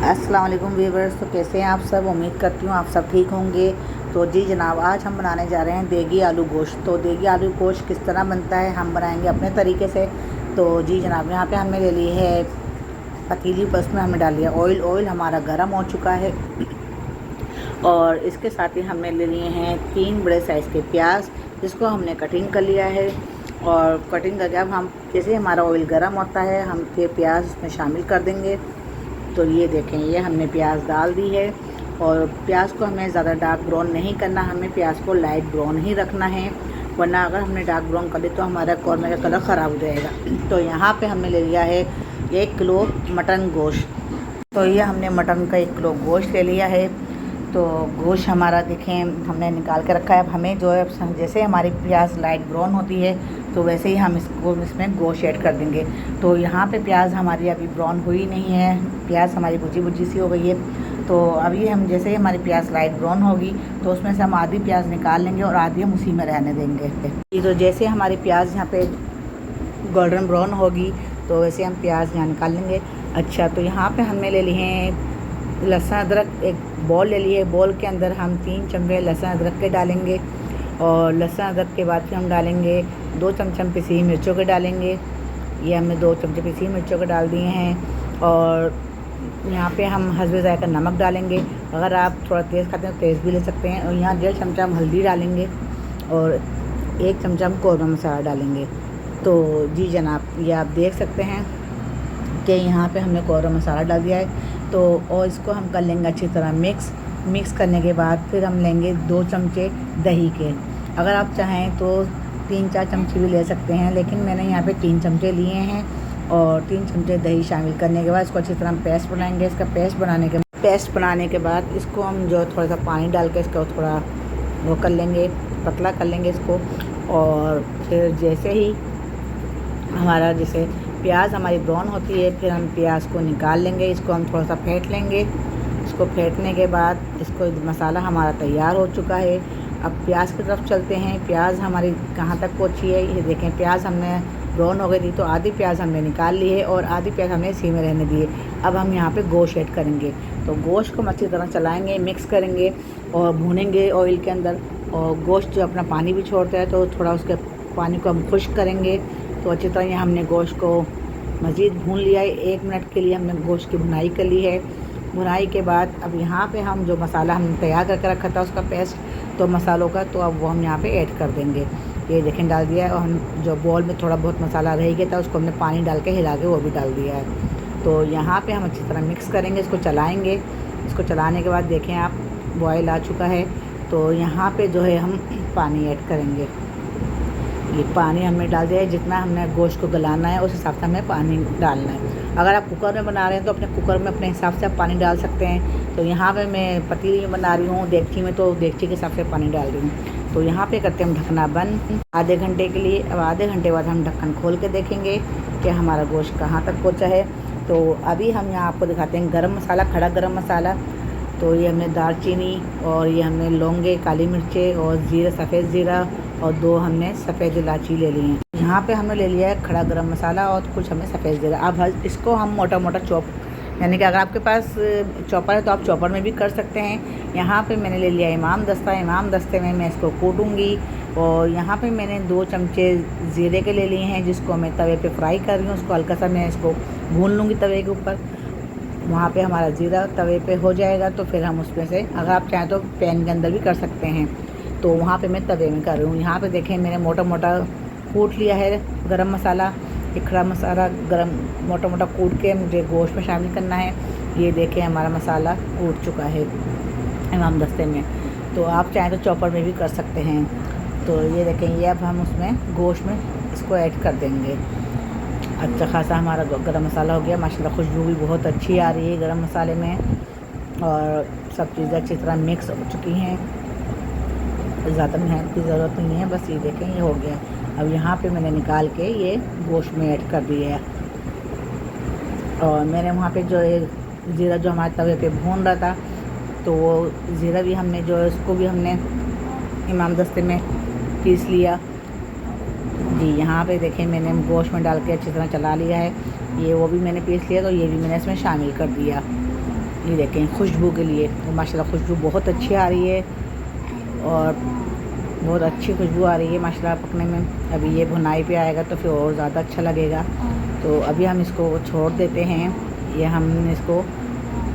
अस्सलाम वालेकुम व्यूअर्स। तो कैसे हैं आप सब? उम्मीद करती हूँ आप सब ठीक होंगे। तो जी जनाब, आज हम बनाने जा रहे हैं देगी आलू गोश्त। तो देगी आलू गोश्त किस तरह बनता है हम बनाएंगे अपने तरीके से। तो जी जनाब, यहाँ पे हमने ले ली है पतीली, पर उसमें हमने डाल लिया ऑयल। ऑयल हमारा गर्म हो चुका है और इसके साथ ही हमने ले लिए हैं 3 बड़े साइज़ के प्याज, जिसको हमने कटिंग कर लिया है। और कटिंग करके अब हम जैसे हमारा ऑयल गर्म होता है हम फिर प्याज उसमें शामिल कर देंगे। तो ये देखें, ये हमने प्याज डाल दी है और प्याज को हमें ज़्यादा डार्क ब्राउन नहीं करना, हमें प्याज को लाइट ब्राउन ही रखना है, वरना अगर हमने डार्क ब्राउन कर लिया तो हमारा कौरमा का कलर ख़राब हो जाएगा। तो यहाँ पे हमने ले लिया है 1 किलो मटन गोश्त। तो ये हमने मटन का 1 किलो गोश्त ले लिया है। तो गोश्त हमारा देखें हमने निकाल के रखा है। अब हमें जो है जैसे हमारी प्याज लाइट ब्राउन होती है तो वैसे ही हम इसमें गोश्त ऐड कर देंगे। तो यहाँ पे प्याज हमारी अभी ब्राउन हुई नहीं है, प्याज हमारी भुजी भुजी सी हो गई है। तो अभी हम जैसे ही हमारी प्याज लाइट ब्राउन होगी तो उसमें से हम आधी प्याज निकाल लेंगे और आधी हम उसी में रहने देंगे। तो जैसे हमारी प्याज यहाँ पे गोल्डन ब्राउन होगी तो वैसे हम प्याज यहाँ निकाल लेंगे। अच्छा, तो यहाँ पे हमने ले लिए हैं लहसुन अदरक, एक बॉल ले लिए। बॉल के अंदर हम 3 चम्मच लहसुन अदरक के डालेंगे और लहसुन अदरक के बाद फिर हम डालेंगे 2 चमचम पिसी मिर्चों के डालेंगे। ये हमने 2 चमचे पिसी मिर्चों के डाल दिए हैं। और यहाँ पे हम हस्बे ज़ायका नमक डालेंगे, अगर आप थोड़ा तेज़ खाते हैं तो तेज़ भी ले सकते हैं। और यहाँ 1.5 चमचा हम हल्दी डालेंगे और 1 चमचा हम कौरमा मसाला डालेंगे। तो जी जनाब, ये आप देख सकते हैं कि यहाँ पे हमने कौरमा मसाला डाल दिया है। तो और इसको हम कर लेंगे अच्छी तरह मिक्स करने के बाद फिर हम लेंगे 2 चमचे दही के। अगर आप चाहें तो 3-4 चमचे भी ले सकते हैं, लेकिन मैंने यहाँ पे 3 चमचे लिए हैं। और 3 चमचे दही शामिल करने के बाद इसको अच्छी तरह पेस्ट बनाएंगे। इसका पेस्ट बनाने के बाद इसको हम जो थोड़ा सा पानी डाल के इसको थोड़ा वो कर लेंगे, पतला कर लेंगे इसको। और फिर जैसे ही हमारा जैसे प्याज हमारी ब्राउन होती है फिर हम प्याज को निकाल लेंगे, इसको हम थोड़ा सा फेंट लेंगे। इसको फेंटने के बाद इसको मसाला हमारा तैयार हो चुका है। अब प्याज की तरफ चलते हैं। प्याज हमारी कहाँ तक पहुँची है ये देखें। प्याज हमने ब्राउन हो गई थी तो आधी प्याज हमने निकाल ली है और आधी प्याज हमने इसी में रहने दी है। अब हम यहाँ पे गोश्त ऐड करेंगे। तो गोश्त को हम अच्छी तरह चलाएँगे, मिक्स करेंगे और भूनेंगे ऑयल के अंदर। और गोश्त जो अपना पानी भी छोड़ता है तो थोड़ा उसके पानी को हम खुश्क करेंगे। तो अच्छी तरह यहाँ हमने गोश्त को मज़ीद भून लिया है। 1 मिनट के लिए हमने गोश्त की भुनाई कर ली है। भुनाई के बाद अब यहाँ पे हम जो मसाला हमने तैयार करके रखा था उसका पेस्ट, तो मसालों का, तो अब वो हम यहाँ पे ऐड कर देंगे। ये देखें डाल दिया है। और हम जो बॉल में थोड़ा बहुत मसाला रह गया था उसको हमने पानी डाल के हिला के वो भी डाल दिया है। तो यहाँ पे हम अच्छी तरह मिक्स करेंगे, इसको चलाएँगे। इसको चलाने के बाद देखें आप बॉयल आ चुका है। तो यहाँ पर जो है हम पानी ऐड करेंगे। ये पानी हमने डाल दिया है, जितना हमने गोश्त को गलाना है उस हिसाब से हमें पानी डालना है। अगर आप कुकर में बना रहे हैं तो अपने कुकर में अपने हिसाब से आप पानी डाल सकते हैं। तो यहाँ पे मैं पतीली में बना रही हूँ, देगची में, तो देगची के हिसाब से पानी डाल रही हूँ। तो यहाँ पे करते हैं हम ढकना बंद आधे घंटे के लिए। अब आधे घंटे बाद हम ढक्कन खोल के देखेंगे कि हमारा गोश्त कहाँ तक पहुँचा है। तो अभी हम यहाँ आपको दिखाते हैं गरम मसाला, खड़ा गरम मसाला। तो ये हमने दालचीनी और ये हमने लौंगे, काली मिर्चें और ज़ीरा, सफ़ेद ज़ीरा और 2 हमने सफ़ेद इलायची ले ली हैं। यहाँ पे हमने ले लिया है खड़ा गरम मसाला और कुछ हमने सफ़ेद ज़ीरा। अब इसको हम मोटा मोटा चॉप, यानी कि अगर आपके पास चॉपर है तो आप चॉपर में भी कर सकते हैं। यहाँ पे मैंने ले लिया इमाम दस्ता। इमाम दस्ते में मैं इसको कूटूँगी। और यहाँ पे मैंने 2 चमचे ज़ीरे के ले लिए हैं, जिसको मैं तवे पे फ्राई कर रही हूँ। उसको हल्का सा मैं इसको भून लूँगी तवे के ऊपर। वहाँ पे हमारा ज़ीरा तवे पे हो जाएगा तो फिर हम उसमें से, अगर आप चाहें तो पैन के अंदर भी कर सकते हैं। तो वहाँ पे मैं तवे में कर रही हूँ। यहाँ पे देखें मैंने मोटा मोटा कूट लिया है गरम मसाला। ये खड़ा मसाला गरम मोटा मोटा कूट के मुझे गोश्त में शामिल करना है। ये देखें हमारा मसाला कूट चुका है इमाम दस्ते में। तो आप चाहें तो चॉपर में भी कर सकते हैं। तो ये देखें, ये अब हम उसमें गोश्त में इसको ऐड कर देंगे। अच्छा खासा हमारा गरम मसाला हो गया। माशाल्लाह खुशबू भी बहुत अच्छी आ रही है गरम मसाले में और सब चीज़ें अच्छी तरह मिक्स हो चुकी हैं। ज़्यादा मेहनत की ज़रूरत नहीं है, बस ये देखें ये हो गया। अब यहाँ पे मैंने निकाल के ये गोश्त में ऐड कर दिया है। और मैंने वहाँ पे जो ज़ीरा जो हमारे तवे पे भून रहा था तो वो ज़ीरा भी हमने जो है उसको भी हमने इमाम दस्ते में पीस लिया। जी यहाँ पे देखें मैंने गोश्त में डाल के अच्छी तरह चला लिया है। ये वो भी मैंने पीस लिया तो ये भी मैंने इसमें शामिल कर दिया। ये देखें खुशबू के लिए, तो माशाल्लाह खुशबू बहुत अच्छी आ रही है और बहुत अच्छी खुशबू आ रही है माशाल्लाह पकने में। अभी ये भुनाई पे आएगा तो फिर और ज़्यादा अच्छा लगेगा। तो अभी हम इसको छोड़ देते हैं। ये हम इसको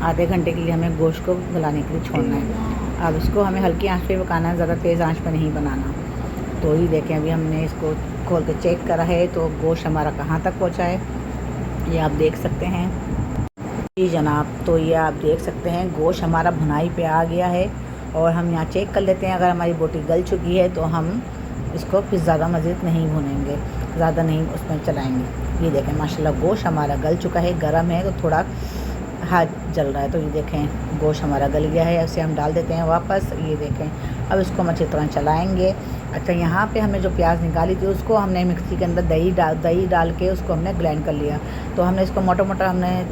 आधे घंटे के लिए हमें गोश्त को गलाने के लिए छोड़ना है। अब इसको हमें हल्की आंच पे पकाना है, ज़्यादा तेज़ आंच पे नहीं बनाना। तो ये देखें अभी हमने इसको खोल के चेक करा है तो गोश्त हमारा कहाँ तक पहुँचा है ये आप देख सकते हैं। जी जनाब, तो ये आप देख सकते हैं गोश्त हमारा भुनाई पे आ गया है। और हम यहाँ चेक कर लेते हैं, अगर हमारी बोटी गल चुकी है तो हम इसको फिर ज़्यादा मज़ीद नहीं भूनेंगे, ज़्यादा नहीं उसमें चलाएंगे। ये देखें माशाल्लाह गोश्त हमारा गल चुका है, गर्म है तो थोड़ा हाथ जल रहा है। तो ये देखें गोश्त हमारा गल गया है, ऐसे हम डाल देते हैं वापस। ये देखें अब इसको हम अच्छी तरह चलाएँगे। अच्छा, यहाँ पे हमने जो प्याज निकाली थी उसको हमने मिक्सी के अंदर दही डाल के उसको हमने ग्राइंड कर लिया। तो हमने इसको मोटा मोटा हमने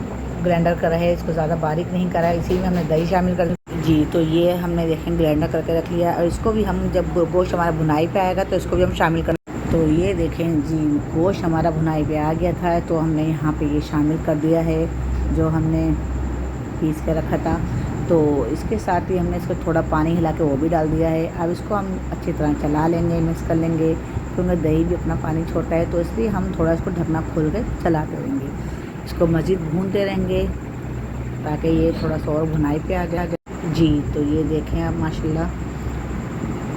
ग्राइंडर करा है, इसको ज़्यादा बारीक नहीं करा है, इसी में हमने दही शामिल कर जी। तो ये हमने देखें ग्राइंडर करके रख लिया और इसको भी हम जब गोश्त हमारा भुनाई पे आएगा तो इसको भी हम शामिल कर। तो ये देखें जी गोश्त हमारा भुनाई पे आ गया था, तो हमने यहाँ पे ये शामिल कर दिया है जो हमने पीस के रखा था। तो इसके साथ ही हमने इसको थोड़ा पानी हिला के वो भी डाल दिया है। अब इसको हम अच्छी तरह चला लेंगे, मिक्स कर लेंगे, क्योंकि दही भी अपना पानी छोड़ता है, तो इसलिए हम थोड़ा इसको ढकना खोल के चलाते रहेंगे। इसको मज़ीद भूनते रहेंगे ताकि ये थोड़ा सा और भुनाई पे आ जाए जी। तो ये देखें आप माशाल्लाह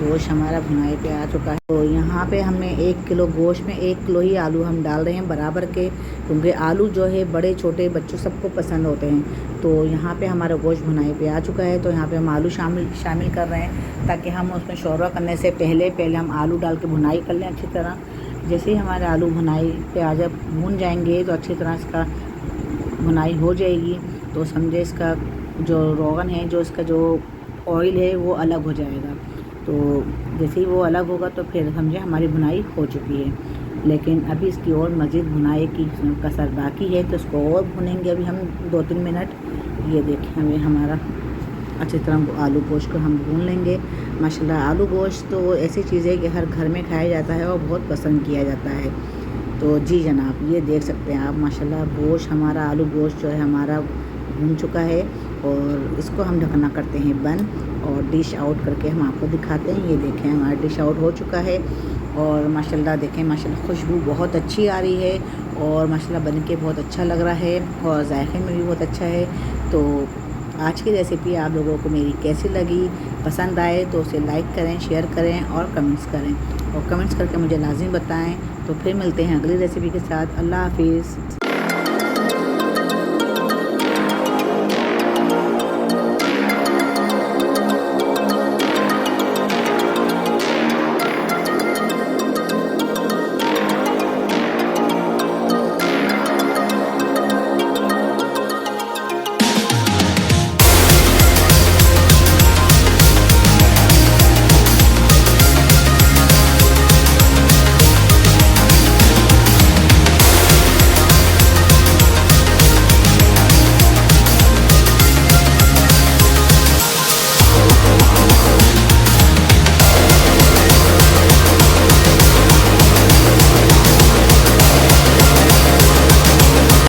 गोश्त हमारा भुनाई पे आ चुका है। तो यहाँ पे हमने 1 किलो गोश्त में 1 किलो ही आलू हम डाल रहे हैं बराबर के, क्योंकि आलू जो है बड़े छोटे बच्चों सबको पसंद होते हैं। तो यहाँ पे हमारा गोश्त भुनाई पे आ चुका है, तो यहाँ पे हम आलू शामिल कर रहे हैं ताकि हम उसमें शोरबा करने से पहले हम आलू डाल के भुनाई कर लें अच्छी तरह। जैसे ही हमारे आलू भुनाई पे आ जब भून जाएंगे तो अच्छी तरह इसका भुनाई हो जाएगी, तो समझे इसका जो रोगन है, जो इसका जो ऑयल है वो अलग हो जाएगा। तो जैसे ही वो अलग होगा तो फिर समझे हमारी भुनाई हो चुकी है। लेकिन अभी इसकी और मज़ीद भुनाई की कसर बाकी है, तो इसको और भुनेंगे अभी हम 2-3 मिनट। ये देखें हमें हमारा अच्छी तरह आलू गोश्त को हम भून लेंगे। माशाल्लाह आलू गोश्त तो ऐसी चीज़ है कि हर घर में खाया जाता है और बहुत पसंद किया जाता है। तो जी जनाब, ये देख सकते हैं आप माशाल्लाह गोश्त हमारा आलू गोश्त जो है हमारा भून चुका है। और इसको हम ढकना करते हैं बंद और डिश आउट करके हम आपको दिखाते हैं। ये देखें हमारा डिश आउट हो चुका है और माशाल्लाह देखें माशाल्लाह खुशबू बहुत अच्छी आ रही है और माशाल्लाह बन के बहुत अच्छा लग रहा है और जायके में भी बहुत अच्छा है। तो आज की रेसिपी आप लोगों को मेरी कैसी लगी, पसंद आए तो उसे लाइक करें, शेयर करें और कमेंट्स करें, और कमेंट्स करके मुझे लाजिम बताएं। तो फिर मिलते हैं अगली रेसिपी के साथ। अल्लाह हाफिज़।